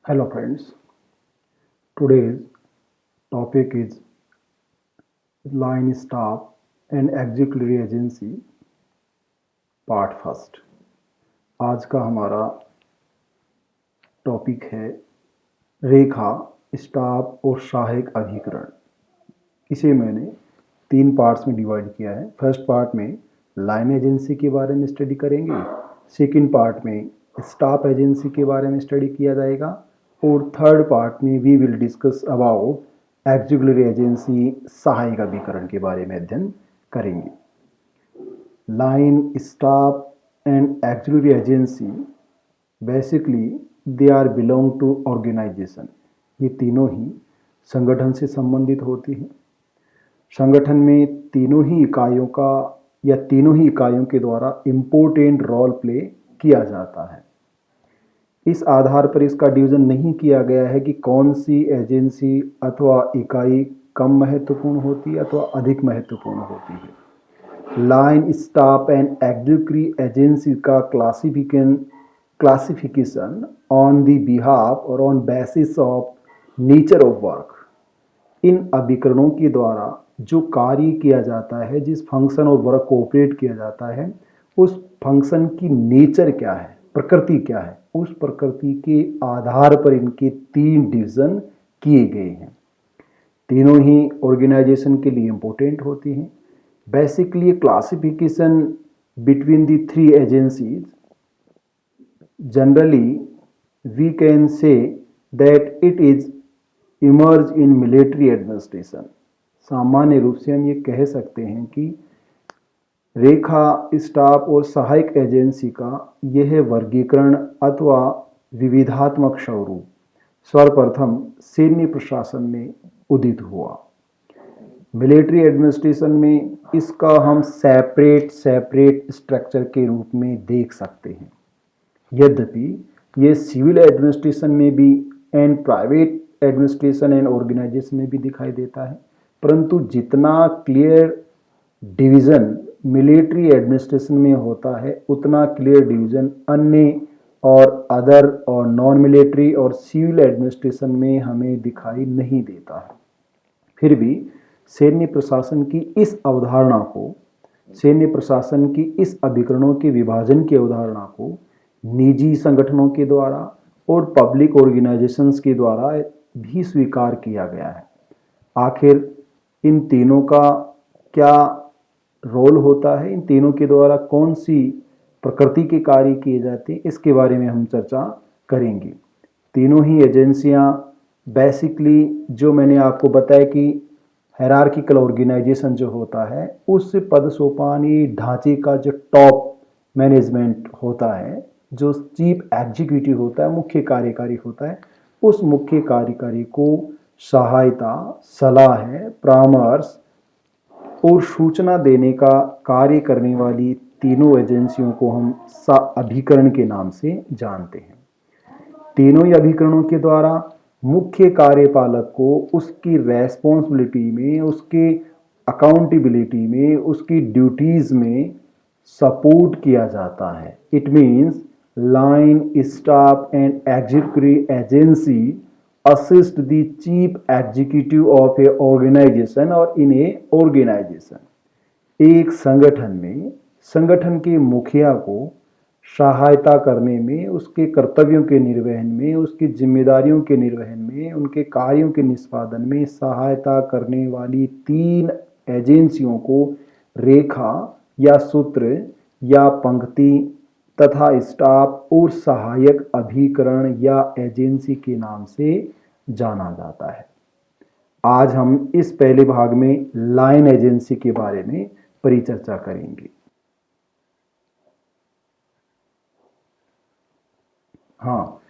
Hello friends, today's topic is line staff and auxiliary agency part first. आज का हमारा topic है रेखा, staff और सहायक अभिकरण। इसे मैंने 3 पार्ट्स में डिवाइड किया है। फर्स्ट पार्ट में लाइन एजेंसी के बारे में स्टडी करेंगे, सेकंड पार्ट में स्टाफ एजेंसी के बारे में स्टडी किया जाएगा और थर्ड पार्ट में we will discuss about auxiliary agency, सहायक अभिकरण के बारे में अध्ययन करेंगे। Line, staff and auxiliary agency basically they are belong to organisation. ये तीनों ही संगठन से संबंधित होती हैं। संगठन में तीनों ही इकाइयों के द्वारा इम्पोर्टेंट रोल प्ले किया जाता है। इस आधार पर इसका डिवीजन नहीं किया गया है कि कौन सी एजेंसी अथवा इकाई कम महत्वपूर्ण होती है अथवा अधिक महत्वपूर्ण होती है। Line, staff and auxiliary agency का क्लासिफिकेशन ऑन द बिहाफ और on basis of nature of work. इन अभिकरणों के द्वारा जो कार्य किया जाता है, जिस फंक्शन और वर्क को ऑपरेट किया जाता है, उस फंक्शन की नेचर क्या है, प्रकृति क्या है, उस प्रकृति के आधार पर इनके 3 डिवीजन किए गए हैं। तीनों ही ऑर्गेनाइजेशन के लिए इंपॉर्टेंट होती हैं। Basically classification between the 3 agencies, generally we can say that it is emerge in military administration. सामान्य रूप से हम ये कह सकते हैं कि रेखा, स्टाफ और सहायक एजेंसी का यह वर्गीकरण अथवा विविधात्मक स्वरूप सर्वप्रथम सैन्य प्रशासन में उदित हुआ। मिलिट्री एडमिनिस्ट्रेशन में इसका हम सेपरेट स्ट्रक्चर के रूप में देख सकते हैं। यद्यपि ये सिविल एडमिनिस्ट्रेशन में भी and private administration and organisation में भी दिखाई देता है, परंतु जितना क्लियर डिवीजन मिलिट्री एडमिनिस्ट्रेशन में होता है, उतना क्लियर डिवीजन अन्य और अदर और नॉन मिलिट्री और सिविल एडमिनिस्ट्रेशन में हमें दिखाई नहीं देता है। फिर भी सैन्य प्रशासन की इस अवधारणा को, सैन्य प्रशासन की इस अभिकरणों के विभाजन की अवधारणा को निजी संगठनों के द्वारा और पब्लिक ऑर्गेनाइजेशंस के द्वारा भी स्वीकार किया गया है। आखिर इन तीनों का क्या रोल होता है, इन तीनों के द्वारा कौन सी प्रकृति के कार्य किए जाते हैं, इसके बारे में हम चर्चा करेंगे। तीनों ही एजेंसियां बेसिकली, जो मैंने आपको बताया कि हायरार्किकल ऑर्गेनाइजेशन जो होता है, उस पद सोपानी ढांचे का जो टॉप मैनेजमेंट होता है, जो चीफ एग्जीक्यूटिव होता है, मुख्य कार्यकारी होता है, उस मुख्य कार्यकारी को सहायता, सलाह, परामर्श और सूचना देने का कार्य करने वाली तीनों एजेंसियों को हम अभिकरण के नाम से जानते हैं। तीनों ही अभिकरणों के द्वारा मुख्य कार्यपालक को उसकी रेस्पॉन्सिबिलिटी में, उसके अकाउंटेबिलिटी में, उसकी ड्यूटीज में सपोर्ट किया जाता है। It means line, staff and auxiliary agency assist the chief executive of a organization or in a organization। एक संगठन में संगठन के मुखिया को सहायता करने में, उसके कर्तव्यों के निर्वहन में, उसकी जिम्मेदारियों के निर्वहन में, उनके कार्यों के निष्पादन में सहायता करने वाली 3 एजेंसियों को रेखा या सूत्र या पंक्ति तथा स्टाफ और सहायक अभिकरण या एजेंसी के नाम से जाना जाता है। आज हम इस पहले भाग में लाइन एजेंसी के बारे में परिचर्चा करेंगे। हाँ,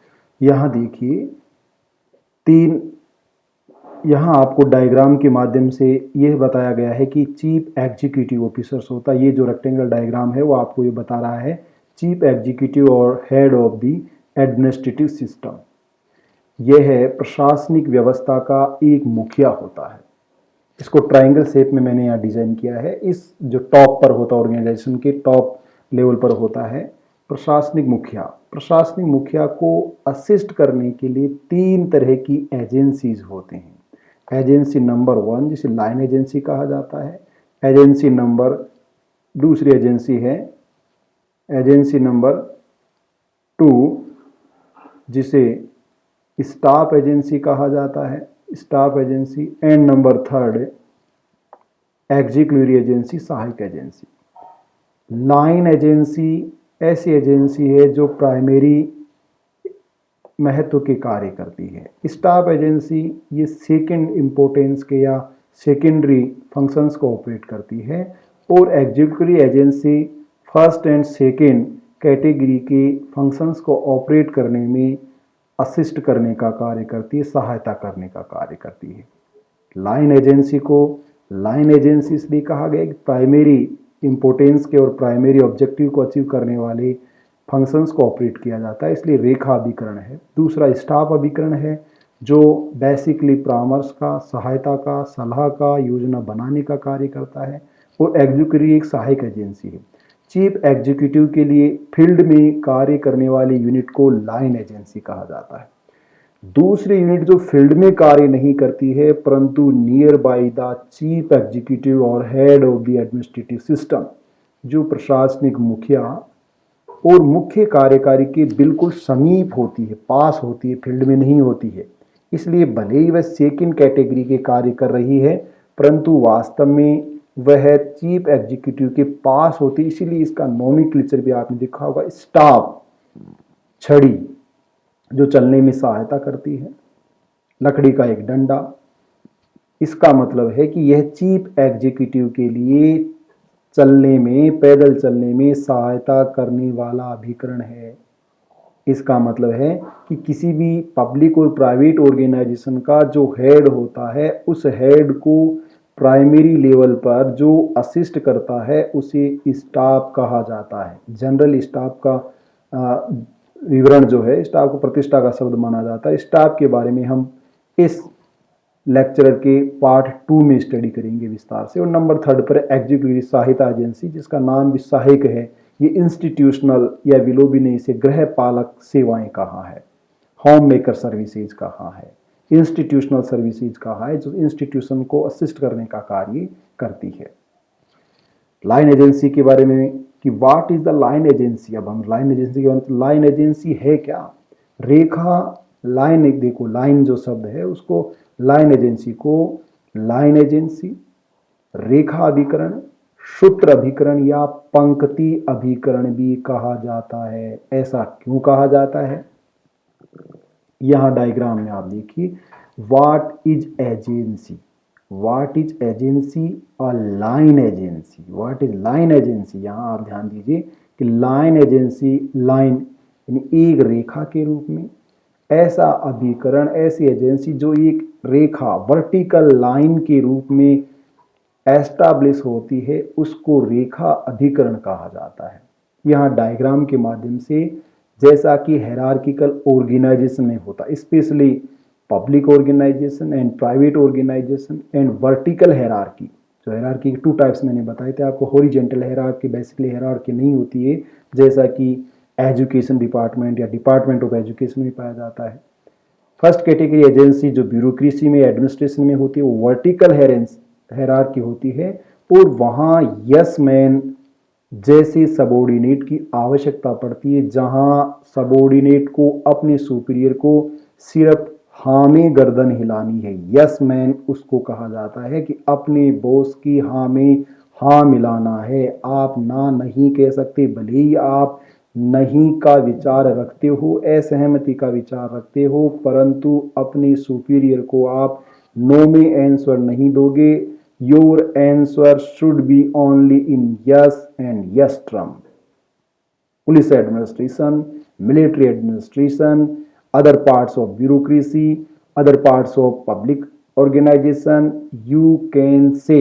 यहां देखिए 3, यहां आपको डायग्राम के माध्यम से यह बताया गया है कि चीफ एग्जीक्यूटिव ऑफिसर्स होता है। ये जो रेक्टेंगल डायग्राम है वो आपको ये बता रहा है चीफ एग्जीक्यूटिव और head of the administrative system. यह है प्रशासनिक व्यवस्था का एक मुखिया होता है। इसको ट्रायंगल शेप में मैंने यहाँ डिजाइन किया है। इस जो टॉप पर होता है, ऑर्गेनाइजेशन के टॉप लेवल पर होता है, प्रशासनिक मुखिया को असिस्ट करने के लिए 3 तरह की एजेंसीज होते हैं। एजेंसी नंबर 1 जिसे लाइन एजेंसी कहा जाता है। एजेंसी नंबर दूसरी एजेंसी है एजेंसी नंबर 2 जिसे स्टाफ एजेंसी कहा जाता है, staff agency. And number 3 executive agency, सहायक एजेंसी। लाइन एजेंसी ऐसी एजेंसी है जो प्राइमरी महत्व के कार्य करती है। स्टाफ एजेंसी ये सेकेंड इंपॉर्टेंस के या सेकेंडरी फंक्शंस को ऑपरेट करती है। और executive agency first and second category के फंक्शंस को ऑपरेट करने में असिस्ट करने का कार्य करती है, सहायता करने का कार्य करती है। लाइन एजेंसी को लाइन एजेंसी इसलिए कहा गया कि प्राइमरी इंपोर्टेंस के और प्राइमरी ऑब्जेक्टिव को अचीव करने वाले फंक्शंस को ऑपरेट किया जाता है, इसलिए रेखा अभिकरण है। दूसरा स्टाफ अभिकरण है जो बेसिकली परामर्श का, सहायता का, सलाह का, योजना बनाने का कार्य करता है। और एग्जीक्यूटिव एक सहायक एजेंसी है। चीफ एग्जीक्यूटिव के लिए फील्ड में कार्य करने वाली यूनिट को लाइन एजेंसी कहा जाता है। दूसरी यूनिट जो फील्ड में कार्य नहीं करती है परंतु near by the chief executive और head of the administrative system, जो प्रशासनिक मुखिया और मुख्य कार्यकारी के बिल्कुल समीप होती है, पास होती है, फील्ड में नहीं होती है। इसलिए भले ही वह सेकेंड कैटेगरी के कार्य कर रही है परंतु वास्तव में वह चीफ एग्जीक्यूटिव के पास होती है। इसीलिए इसका नोमेनक्लेचर भी आपने देखा होगा, स्टाफ छड़ी जो चलने में सहायता करती है, लकड़ी का एक डंडा। इसका मतलब है कि यह चीफ एग्जीक्यूटिव के लिए चलने में, पैदल चलने में सहायता करने वाला अभिकरण है। इसका मतलब है कि किसी भी पब्लिक और प्राइवेट ऑर्गेनाइजेशन का जो हेड होता है उस हेड को प्राइमरी लेवल पर जो असिस्ट करता है उसे स्टाफ कहा जाता है। जनरल स्टाफ का विवरण जो है, स्टाफ को प्रतिष्ठा का शब्द माना जाता है। स्टाफ के बारे में हम इस लेक्चर के पार्ट 2 में स्टडी करेंगे विस्तार से। और नंबर 3 पर एग्जीक्यूटिव सहायता एजेंसी, जिसका नाम भी सहायक है। ये इंस्टीट्यूशनल या विलोबी ने इसे गृह पालक सेवाएं कहा है, होम मेकर सर्विसेज कहा है, इंस्टीट्यूशनल सर्विसेज कहा है, जो इंस्टीट्यूशन को असिस्ट करने का कार्य करती है। लाइन एजेंसी के बारे में कि what is the line agency. अब हम लाइन एजेंसी के बारे में, लाइन एजेंसी है क्या? रेखा लाइन, देखो लाइन जो शब्द है उसको लाइन एजेंसी को लाइन एजेंसी, रेखा अभिकरण, सूत्र अभिकरण या पंक्ति अभिकरण भी कहा जाता है। ऐसा क्यों कहा जाता है? यहां डायग्राम में आप देखिए, what is agency, what is agency और line agency. What is line agency, यहां आप ध्यान दीजिए कि लाइन एजेंसी, लाइन यानी एक रेखा के रूप में, ऐसा अभिकरण, ऐसी एजेंसी जो एक रेखा वर्टिकल लाइन के रूप में एस्टैब्लिश होती है, उसको रेखा अधिकरण कहा जाता है। यहाँ डायग्राम के माध्यम से, जैसा कि हायरार्किकल ऑर्गेनाइजेशन में होता है, specially public organisation and private organisation and vertical hierarchy. जो हायरार्की के 2 टाइप्स मैंने बताए थे आपको, हॉरिजॉन्टल हायरार्की, बेसिकली हायरार्की नहीं होती है जैसा कि एजुकेशन डिपार्टमेंट या डिपार्टमेंट ऑफ एजुकेशन में पाया जाता है। फर्स्ट कैटेगरी एजेंसी जो ब्यूरोक्रेसी में, एडमिनिस्ट्रेशन में होती है, वो वर्टिकल हायरार्की होती है और वहां यस मैन जैसे सबॉर्डिनेट की आवश्यकता पड़ती है, जहां सबॉर्डिनेट को अपने सुपीरियर को सिर्फ हाँ में गर्दन हिलानी है। यस मैन उसको कहा जाता है कि अपने बॉस की हाँ में हाँ मिलाना है। आप ना नहीं कह सकते, भले ही आप नहीं का विचार रखते हो, असहमति का विचार रखते हो, परंतु अपने सुपीरियर को आप नो में आंसर नहीं दोगे। Your answer should be only in yes and yes term. Police administration, military administration, other parts of bureaucracy, other parts of public organization, you can say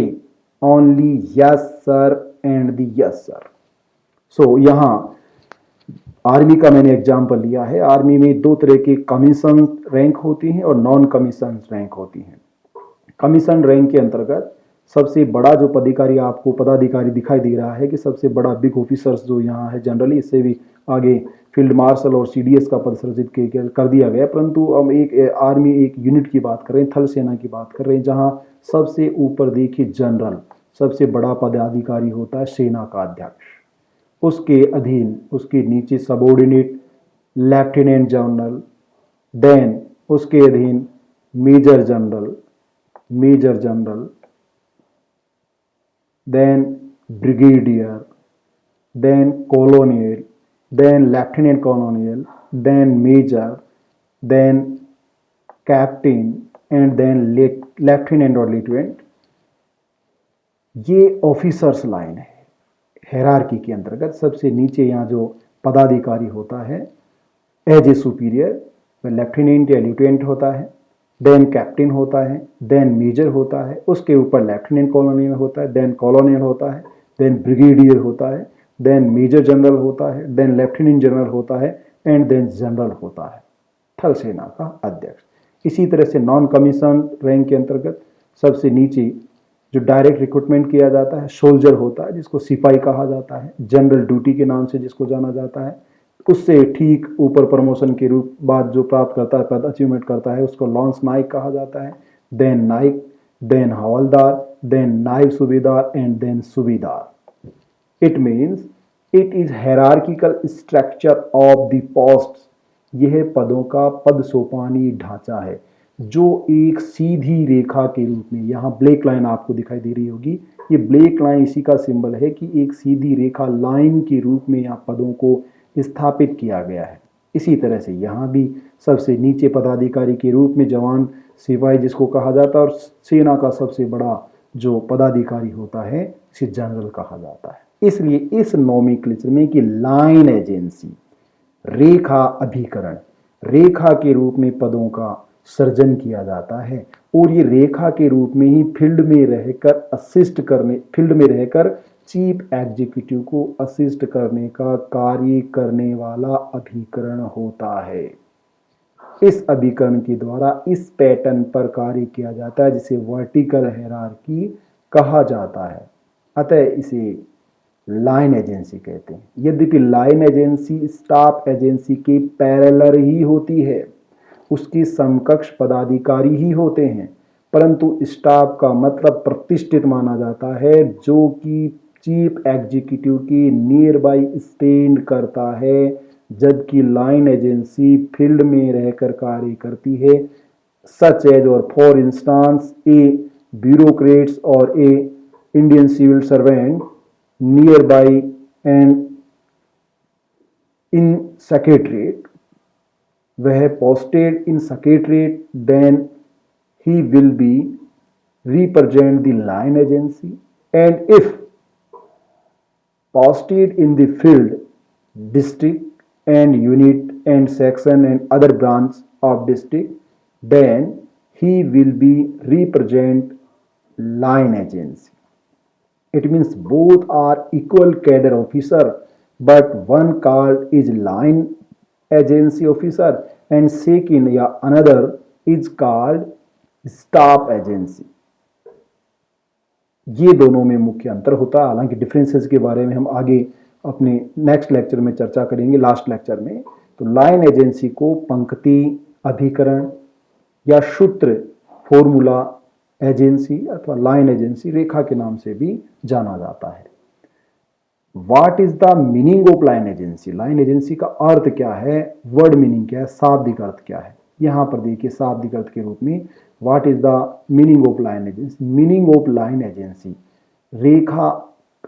only yes sir and the yes sir. So यहाँ army का मैंने example लिया है। Army में 2 तरह के commission rank होती हैं और नॉन कमीशन रैंक होती हैं। कमीशन रैंक के अंतर्गत सबसे बड़ा जो पदाधिकारी दिखाई दे रहा है कि सबसे बड़ा बिग ऑफिसर्स जो यहाँ है जनरली, इससे भी आगे फील्ड मार्शल और सीडीएस का पद सृजित कर दिया गया, परंतु हम एक आर्मी एक यूनिट की बात कर रहे हैं, थल सेना की बात कर रहे हैं, जहाँ सबसे ऊपर देखिए जनरल सबसे बड़ा पदाधिकारी होता है सेना का अध्यक्ष, उसके अधीन उसके नीचे सबऑर्डिनेट लेफ्टिनेंट जनरल, देन उसके अधीन major general, then brigadier, then colonial, then lieutenant colonial, then major, then captain and then lieutenant और लेफ्टिनेंट। ये ऑफिसर्स लाइन है हायरार्की के अंतर्गत। सबसे नीचे यहाँ जो पदाधिकारी होता है एज ए सुपीरियर, वह लेफ्टिनेंट या लेफ्टिनेंट होता है, देन कैप्टन होता है, देन मेजर होता है, उसके ऊपर लेफ्टिनेंट कॉलोनियल होता है, देन कॉलोनियल होता है, देन ब्रिगेडियर होता है, देन मेजर जनरल होता है, देन लेफ्टिनेंट जनरल होता है एंड देन जनरल होता है, थल सेना का अध्यक्ष। इसी तरह से नॉन कमीशन रैंक के अंतर्गत सबसे नीचे जो डायरेक्ट रिक्रूटमेंट किया जाता है सोल्जर होता है, जिसको सिपाही कहा जाता है, जनरल ड्यूटी के नाम से जिसको जाना जाता है। उससे ठीक ऊपर प्रमोशन के रूप बाद जो प्राप्त करता है, पद अचीवमेंट करता है, उसको लॉन्स नाइक कहा जाता है, देन नाइक, देन हवलदार, देन नायब सूबेदार एंड देन सूबेदार। It means it is hierarchical structure of the post. यह पदों का पद सोपानी ढांचा है जो एक सीधी रेखा के रूप में, यहाँ ब्लैक लाइन आपको दिखाई दे रही होगी, ये ब्लैक लाइन इसी का सिंबल है कि एक सीधी रेखा लाइन के रूप में यहाँ पदों को स्थापित किया गया है। इसी तरह से यहाँ भी सबसे नीचे पदाधिकारी के रूप में जवान सिपाही जिसको कहा जाता है, और सेना का सबसे बड़ा जो पदाधिकारी होता है इसे जनरल कहा जाता है। इसलिए इस नोमेनक्लेचर में कि लाइन एजेंसी, रेखा अभिकरण, रेखा के रूप में पदों का सर्जन किया जाता है, और ये रेखा के रूप में ही फील्ड में रहकर चीफ एग्जीक्यूटिव को असिस्ट करने का कार्य करने वाला अभिकरण होता है। इस अभिकरण के द्वारा इस पैटर्न पर कार्य किया जाता है जिसे वर्टिकल हायरार्की कहा जाता है, अतः इसे लाइन एजेंसी कहते हैं। यद्यपि लाइन एजेंसी स्टाफ एजेंसी के पैरेलल ही होती है, उसकी समकक्ष पदाधिकारी ही होते हैं, परंतु स्टाफ का मतलब प्रतिष्ठित माना जाता है जो कि चीफ एग्जीक्यूटिव की नियर बाई स्टैंड करता है, जबकि लाइन एजेंसी फील्ड में रहकर कार्य करती है, सच एज और फॉर इंस्टांस ए ब्यूरोक्रेट्स और a Indian civil servant near by and in secretariat, वह posted in secretariat, then he will be represent the line agency, and if posted in the field, district and unit and section and other branch of district, then he will be represent line agency. It means both are equal cadre officer, but one called is line agency officer and second या another is called staff agency। ये दोनों में मुख्य अंतर होता है। हालांकि differences के बारे में हम आगे अपने नेक्स्ट लेक्चर में चर्चा करेंगे, लास्ट लेक्चर में। तो लाइन एजेंसी को पंक्ति अभिकरण या सूत्र फॉर्मूला एजेंसी अथवा लाइन एजेंसी, रेखा के नाम से भी जाना जाता है। What is the meaning of line agency? Line agency का अर्थ क्या है, वर्ड मीनिंग क्या है, शाब्दिक अर्थ क्या है। यहाँ पर देखिए शाब्दिक अर्थ के रूप में What is the meaning of line agency? Meaning of line agency, रेखा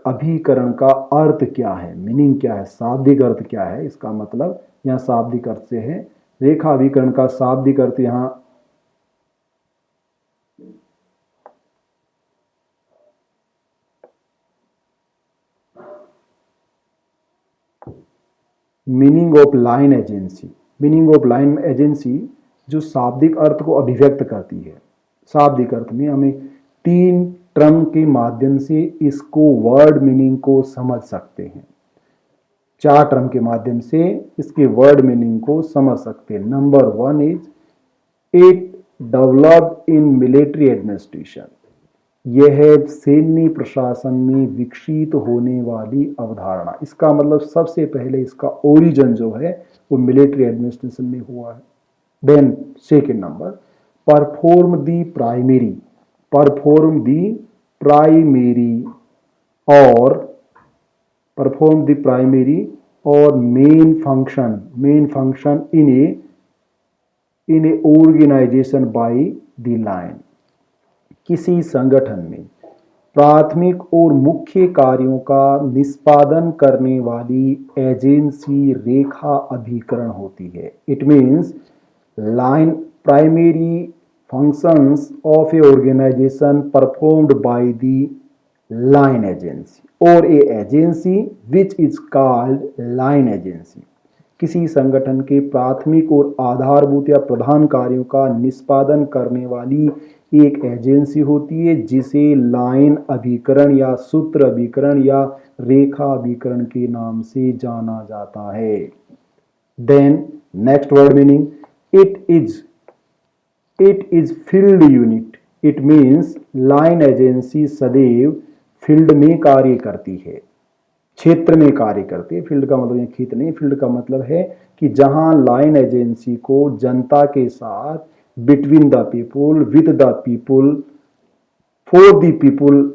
अभिकरण का अर्थ क्या है, मीनिंग क्या है, शाब्दिक अर्थ क्या है। इसका मतलब यहाँ शाब्दिक अर्थ से है, रेखा अभिकरण का शाब्दिक अर्थ यहाँ meaning of line agency. Meaning of line agency जो शाब्दिक अर्थ को अभिव्यक्त करती है। शाब्दिक अर्थ में हमें 3 टर्म के माध्यम से इसको वर्ड मीनिंग को समझ सकते हैं, 4 टर्म के माध्यम से इसके वर्ड मीनिंग को समझ सकते हैं। Number 1 is it developed in military administration. यह है सैन्य प्रशासन में विकसित होने वाली अवधारणा। इसका मतलब सबसे पहले इसका ओरिजिन जो है वो मिलिट्री एडमिनिस्ट्रेशन में हुआ है। Then second number, perform the primary, perform the primary और परफॉर्म द प्राइमरी और main function in a organisation by the line. किसी संगठन में प्राथमिक और मुख्य कार्यों का निष्पादन करने वाली एजेंसी रेखा अभिकरण होती है। It means line primary functions of a organization performed by the line agency or a agency which is called line agency। किसी संगठन के प्राथमिक और आधारभूत या प्रधान कार्यों का निष्पादन करने वाली एक एजेंसी होती है जिसे लाइन अभिकरण या सूत्र अभिकरण या रेखा अभिकरण के नाम से जाना जाता है। Then next word meaning, it is field unit. It means line agency सदैव फील्ड में कार्य करती है, क्षेत्र में कार्य करती है। फील्ड का मतलब खेत नहीं, फील्ड का मतलब है कि जहां लाइन एजेंसी को जनता के साथ, between the people, with the people, for the people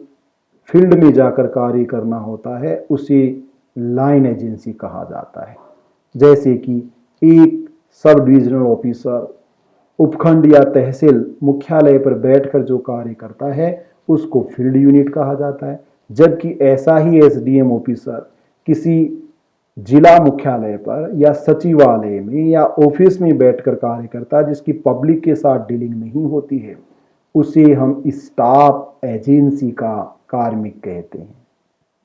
field में जाकर कार्य करना होता है, उसे लाइन एजेंसी कहा जाता है। जैसे कि एक सब डिविजनल ऑफिसर उपखंड या तहसील मुख्यालय पर बैठकर जो कार्य करता है उसको फील्ड यूनिट कहा जाता है। जबकि ऐसा ही एसडीएम ऑफिसर किसी जिला मुख्यालय पर या सचिवालय में या ऑफिस में बैठकर कार्य करता है जिसकी पब्लिक के साथ डीलिंग नहीं होती है, उसे हम स्टाफ एजेंसी का कार्मिक कहते हैं।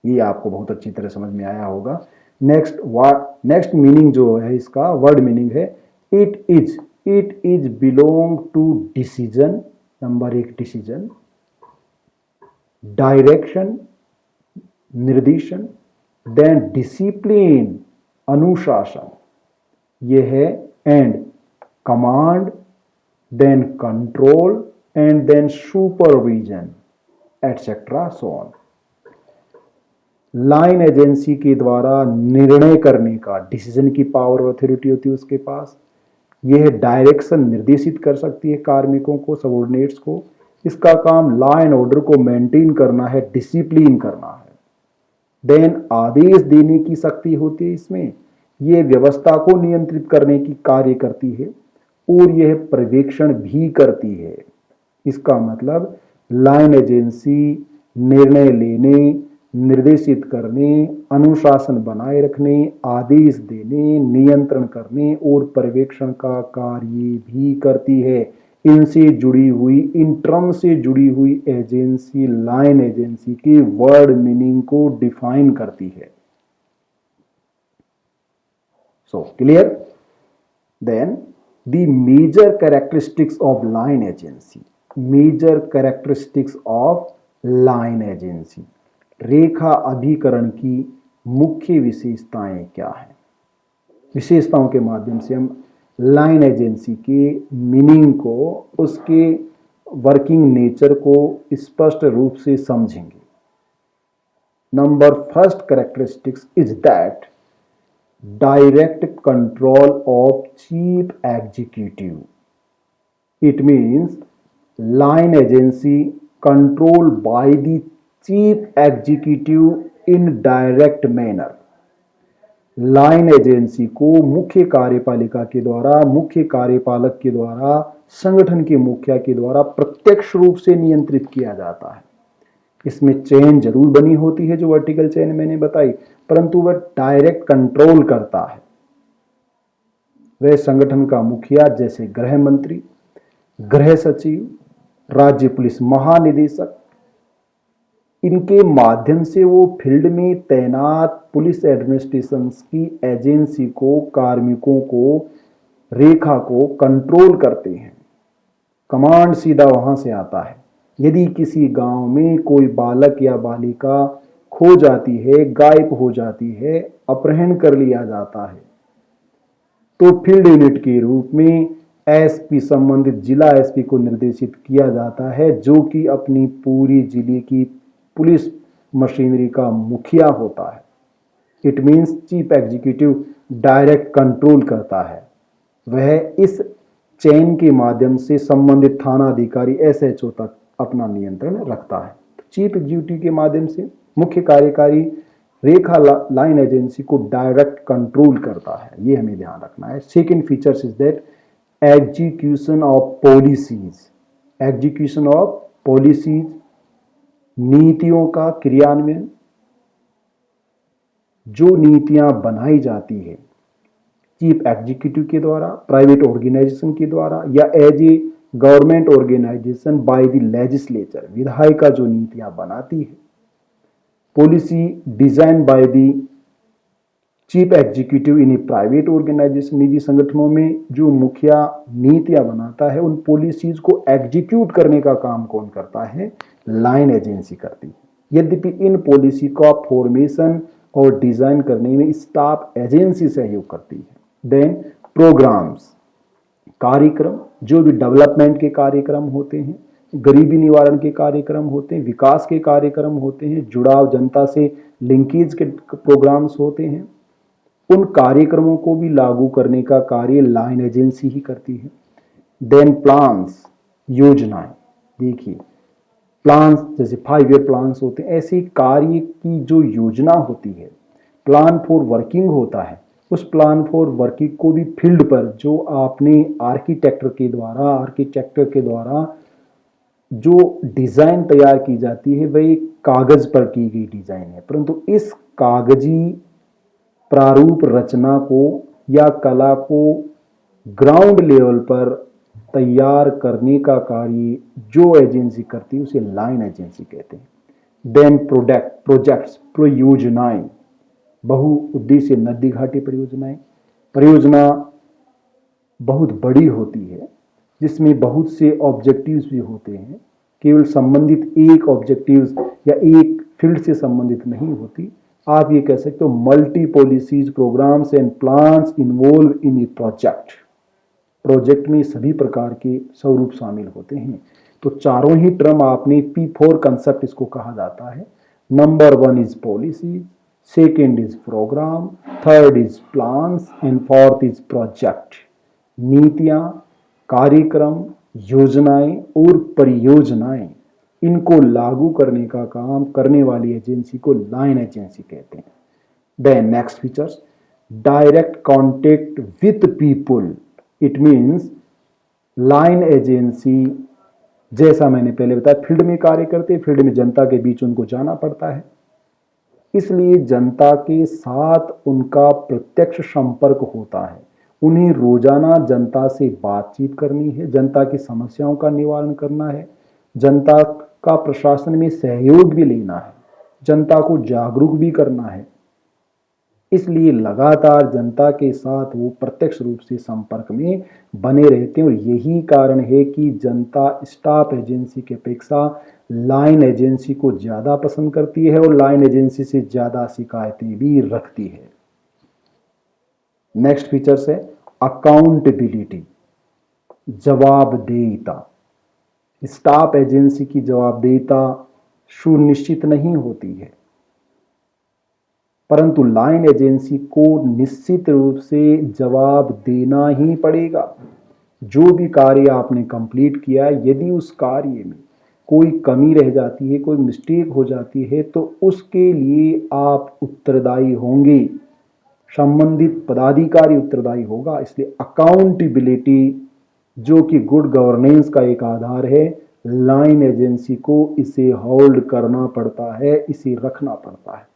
ये आपको बहुत अच्छी तरह समझ में आया होगा। नेक्स्ट मीनिंग जो है इसका वर्ड मीनिंग है it is belong to decision. Number एक डिसीजन, डायरेक्शन निर्देशन, देन डिसिप्लिन अनुशासन, यह है, and command, then control, and then supervision etcetera so on. Line agency के द्वारा निर्णय करने का, डिसीजन की पावर और अथॉरिटी होती है उसके पास। यह डायरेक्शन निर्देशित कर सकती है कार्मिकों को, सबऑर्डिनेट्स को। इसका काम लॉ एंड ऑर्डर को मेंटेन करना है, डिसिप्लिन करना है। देन आदेश देने की शक्ति होती है इसमें, यह व्यवस्था को नियंत्रित करने की कार्य करती है और यह पर्यवेक्षण भी करती है। इसका मतलब लाइन एजेंसी निर्णय लेने, निर्देशित करने, अनुशासन बनाए रखने, आदेश देने, नियंत्रण करने और पर्यवेक्षण का कार्य भी करती है। इनसे जुड़ी हुई, इन टर्म से जुड़ी हुई एजेंसी लाइन एजेंसी के वर्ड मीनिंग को डिफाइन करती है। So clear? Then the major characteristics of line agency. Major characteristics of line agency, रेखा अभिकरण की मुख्य विशेषताएं क्या हैं? विशेषताओं के माध्यम से हम लाइन एजेंसी के मीनिंग को, उसके वर्किंग नेचर को स्पष्ट रूप से समझेंगे। Number first characteristics is that direct control of chief executive. It means line agency control by the chief executive in direct manner. Line agency को मुख्य कार्यपालिका के द्वारा, मुख्य कार्यपालक के द्वारा, संगठन के मुखिया के द्वारा प्रत्यक्ष रूप से नियंत्रित किया जाता है। इसमें चेन जरूर बनी होती है जो वर्टिकल चेन मैंने बताई, परंतु वह डायरेक्ट कंट्रोल करता है। वह संगठन का मुखिया जैसे गृह मंत्री, गृह सचिव, राज्य पुलिस महानिदेशक, इनके माध्यम से वो फील्ड में तैनात पुलिस एडमिनिस्ट्रेशन की एजेंसी को, कार्मिकों को, रेखा को कंट्रोल करते हैं। कमांड सीधा वहां से आता है। यदि किसी गांव में कोई बालक या बालिका खो जाती है, गायब हो जाती है, अपहरण कर लिया जाता है, तो फील्ड यूनिट के रूप में एसपी, संबंधित जिला एसपी को निर्देशित किया जाता है, जो कि अपनी पूरी जिले की पुलिस मशीनरी का मुखिया होता है। It means chief executive direct control करता है, वह इस चेन के माध्यम से संबंधित थाना अधिकारी एसएचओ तक अपना नियंत्रण रखता है। तो चीफ एग्जीक्यूटिव के माध्यम से मुख्य कार्यकारी रेखा लाइन एजेंसी को डायरेक्ट कंट्रोल करता है, ये हमें ध्यान रखना है। Second features is that execution of policies, execution of policies, नीतियों का क्रियान्वयन, जो नीतियां बनाई जाती है चीफ एग्जीक्यूटिव के द्वारा, प्राइवेट ऑर्गेनाइजेशन के द्वारा, या as a government organisation by the legislature, विधायिका जो नीतियां बनाती है। Policy design by the chief executive in a private organisation, निजी संगठनों में जो मुखिया नीतियां बनाता है, उन पॉलिसीज को एग्जीक्यूट करने का काम कौन करता है? लाइन एजेंसी करती है। यद्यपि इन पॉलिसी का फॉर्मेशन और डिजाइन करने में स्टाफ एजेंसी सहयोग करती है। देन प्रोग्राम्स, कार्यक्रम, जो भी डेवलपमेंट के कार्यक्रम होते हैं, गरीबी निवारण के कार्यक्रम होते हैं, विकास के कार्यक्रम होते हैं, जुड़ाव जनता से लिंकेज के प्रोग्राम्स होते हैं, उन कार्यक्रमों को भी लागू करने का कार्य लाइन एजेंसी ही करती है। देन प्लान्स, योजनाएं, देखिए प्लान्स जैसे 5 ईयर प्लान्स होते हैं, ऐसे कार्य की जो योजना होती है, प्लान फॉर वर्किंग होता है, उस प्लान फॉर वर्किंग को भी फील्ड पर जो आपने आर्किटेक्टर के द्वारा जो डिजाइन तैयार की जाती है, वह एक कागज पर की गई डिजाइन है, परंतु इस कागजी प्रारूप रचना को या कला को ग्राउंड लेवल पर तैयार करने का कार्य जो एजेंसी करती है उसे लाइन एजेंसी कहते हैं। देन प्रोजेक्ट्स, परियोजनाएं, बहुउद्देशीय नदी घाटी परियोजनाएं, परियोजना बहुत बड़ी होती है जिसमें बहुत से ऑब्जेक्टिव्स भी होते हैं, केवल संबंधित एक ऑब्जेक्टिव्स या एक फील्ड से संबंधित नहीं होती। आप ये कह सकते हो multi policies, programmes and plans involve in a project. Project में सभी प्रकार के स्वरूप शामिल होते हैं। तो चारों ही टर्म आपने P4 कंसेप्ट इसको कहा जाता है। Number 1 is policy, second is programme, third is plans and fourth is project. नीतियां, कार्यक्रम, योजनाएं और परियोजनाएं, इनको लागू करने का काम करने वाली एजेंसी को लाइन एजेंसी कहते हैं। Then next features, direct contact with people. It means line agency, जैसा मैंने पहले बताया, फील्ड में कार्य करते, फील्ड में जनता के बीच उनको जाना पड़ता है, इसलिए जनता के साथ उनका प्रत्यक्ष संपर्क होता है। उन्हें रोजाना जनता से बातचीत करनी है, जनता की समस्याओं का निवारण करना है, जनता का प्रशासन में सहयोग भी लेना है, जनता को जागरूक भी करना है। इसलिए लगातार जनता के साथ वो प्रत्यक्ष रूप से संपर्क में बने रहते हैं, और यही कारण है कि जनता स्टाफ एजेंसी की अपेक्षा लाइन एजेंसी को ज्यादा पसंद करती है और लाइन एजेंसी से ज्यादा शिकायतें भी रखती है। नेक्स्ट फीचर्स है अकाउंटेबिलिटी, जवाबदेहिता। स्टाफ एजेंसी की जवाबदेहिता सुनिश्चित नहीं होती है, परंतु लाइन एजेंसी को निश्चित रूप से जवाब देना ही पड़ेगा। जो भी कार्य आपने कंप्लीट किया, यदि उस कार्य में कोई कमी रह जाती है, कोई मिस्टेक हो जाती है, तो उसके लिए आप उत्तरदायी होंगे, संबंधित पदाधिकारी उत्तरदायी होगा। इसलिए अकाउंटेबिलिटी, जो कि गुड गवर्नेंस का एक आधार है, लाइन एजेंसी को इसे होल्ड करना पड़ता है, इसे रखना पड़ता है।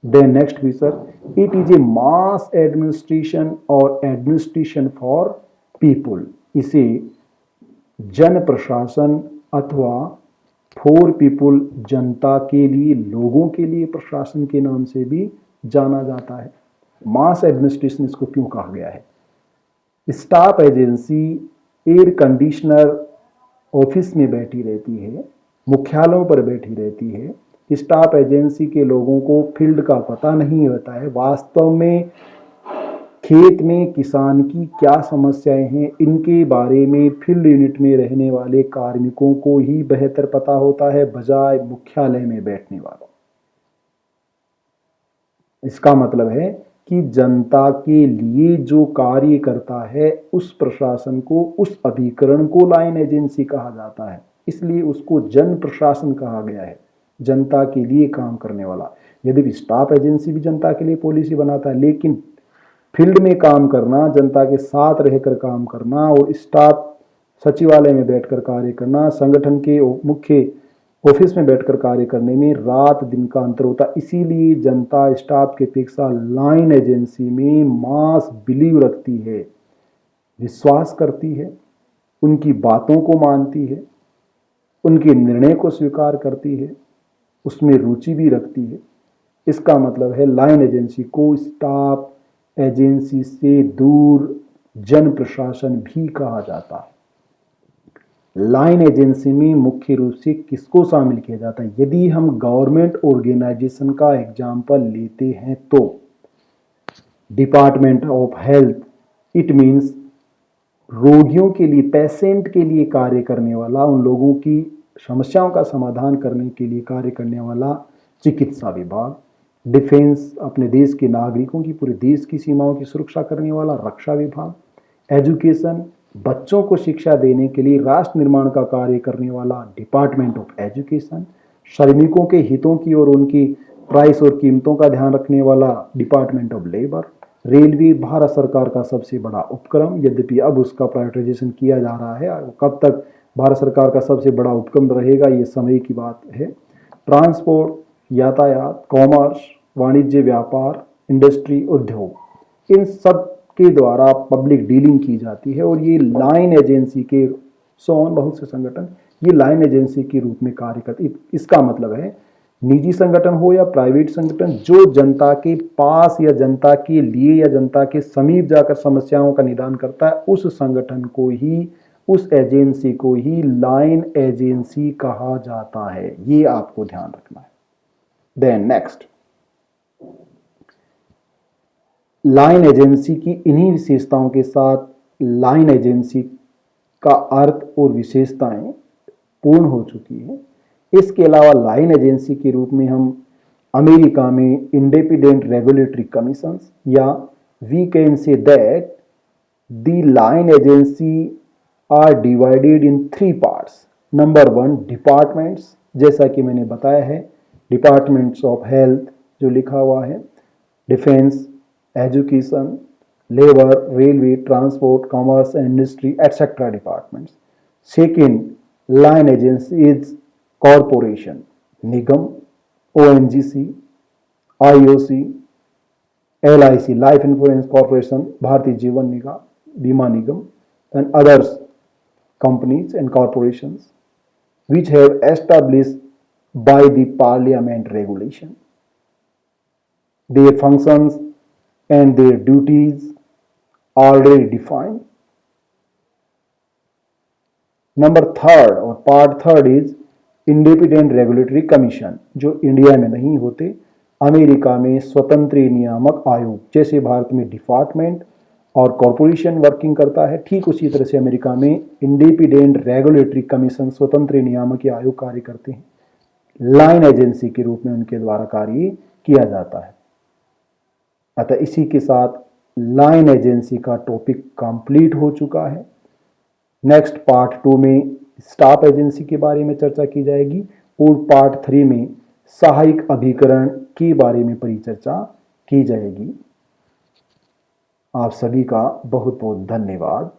Then next feature, it is a mass administration और एडमिनिस्ट्रेशन फॉर पीपुल। इसे जन प्रशासन अथवा फॉर पीपुल, जनता के लिए, लोगों के लिए प्रशासन के नाम से भी जाना जाता है। मास एडमिनिस्ट्रेशन इसको क्यों कहा गया है? Staff agency air conditioner office में बैठी रहती है, मुख्यालयों पर बैठी रहती है। स्टाफ एजेंसी के लोगों को फील्ड का पता नहीं होता है, वास्तव में खेत में किसान की क्या समस्याएं हैं, इनके बारे में फील्ड यूनिट में रहने वाले कार्मिकों को ही बेहतर पता होता है बजाय मुख्यालय में बैठने वालों। इसका मतलब है कि जनता के लिए जो कार्य करता है उस प्रशासन को, उस अभिकरण को लाइन एजेंसी कहा जाता है, इसलिए उसको जन प्रशासन कहा गया है, जनता के लिए काम करने वाला। यदि स्टाफ एजेंसी भी जनता के लिए पॉलिसी बनाता है, लेकिन फील्ड में काम करना, जनता के साथ रहकर काम करना और स्टाफ सचिवालय में बैठकर कार्य करना, संगठन के मुख्य ऑफिस में बैठकर कार्य करने में रात दिन का अंतर होता है। इसीलिए जनता स्टाफ की अपेक्षा लाइन एजेंसी में मास बिलीव रखती है, विश्वास करती है, उनकी बातों को मानती है, उनके निर्णय को स्वीकार करती है, उसमें रुचि भी रखती है। इसका मतलब है लाइन एजेंसी को स्टाफ एजेंसी से दूर जन प्रशासन भी कहा जाता है। लाइन एजेंसी में मुख्य रूप से किसको शामिल किया जाता है? यदि हम गवर्नमेंट ऑर्गेनाइजेशन का एग्जाम्पल लेते हैं तो department of health, it means रोगियों के लिए, पेशेंट के लिए कार्य करने वाला, उन लोगों की समस्याओं का समाधान करने के लिए कार्य करने वाला चिकित्सा विभाग। डिफेंस, अपने देश के नागरिकों की, पूरे देश की सीमाओं की सुरक्षा करने वाला रक्षा विभाग। एजुकेशन, बच्चों को शिक्षा देने के लिए राष्ट्र निर्माण का कार्य करने वाला डिपार्टमेंट ऑफ एजुकेशन। श्रमिकों के हितों की और उनकी प्राइस और कीमतों का ध्यान रखने वाला department of labour. Railway Bharat सरकार का सबसे बड़ा उपक्रम, यद्यपि अब उसका प्राइवेटाइजेशन किया जा रहा है, कब तक भारत सरकार का सबसे बड़ा उपक्रम रहेगा ये समय की बात है। ट्रांसपोर्ट, यातायात, कॉमर्स, वाणिज्य, व्यापार, इंडस्ट्री, उद्योग, इन सब के द्वारा पब्लिक डीलिंग की जाती है और ये लाइन एजेंसी के बहुत से संगठन ये लाइन एजेंसी के रूप में कार्य करते। इसका मतलब है निजी संगठन हो या प्राइवेट संगठन, जो जनता के पास या जनता के लिए या जनता के समीप जाकर समस्याओं का निदान करता है, उस संगठन को ही, उस एजेंसी को ही लाइन एजेंसी कहा जाता है। ये आपको ध्यान रखना है। देन नेक्स्ट, लाइन एजेंसी की इन्हीं विशेषताओं के साथ लाइन एजेंसी का अर्थ और विशेषताएं पूर्ण हो चुकी है। इसके अलावा लाइन एजेंसी के रूप में हम अमेरिका में इंडिपेंडेंट रेगुलेटरी कमीशंस, या we can say that the line agency are divided in 3 parts. Number 1, departments, जैसा कि मैंने बताया है, डिपार्टमेंट्स ऑफ हेल्थ जो लिखा हुआ है, defence, education, labour, railway, transport, commerce and industry, etcetera departments. Second, line agency is corporation, निगम, ONGC, IOC, LIC, life insurance corporation, भारतीय जीवन निगम, बीमा निगम, and others companies and corporations which have established by the parliament regulation. Their functions and their duties already defined. Number 3rd और part 3rd is independent regulatory commission, जो India में नहीं होते, अमेरिका में स्वतंत्र नियामक आयोग, जैसे भारत में डिपार्टमेंट और कॉरपोरेशन वर्किंग करता है, ठीक उसी तरह से अमेरिका में इंडिपेंडेंट रेगुलेटरी कमीशन, स्वतंत्र नियामक आयोग कार्य करते हैं। लाइन एजेंसी के रूप में उनके द्वारा कार्य किया जाता है। अतः इसी के साथ लाइन एजेंसी का टॉपिक कंप्लीट हो चुका है। नेक्स्ट पार्ट 2 में स्टाफ एजेंसी के बारे में चर्चा की जाएगी और पार्ट 3 में सहायक अभिकरण के बारे में परिचर्चा की जाएगी। आप सभी का बहुत बहुत धन्यवाद।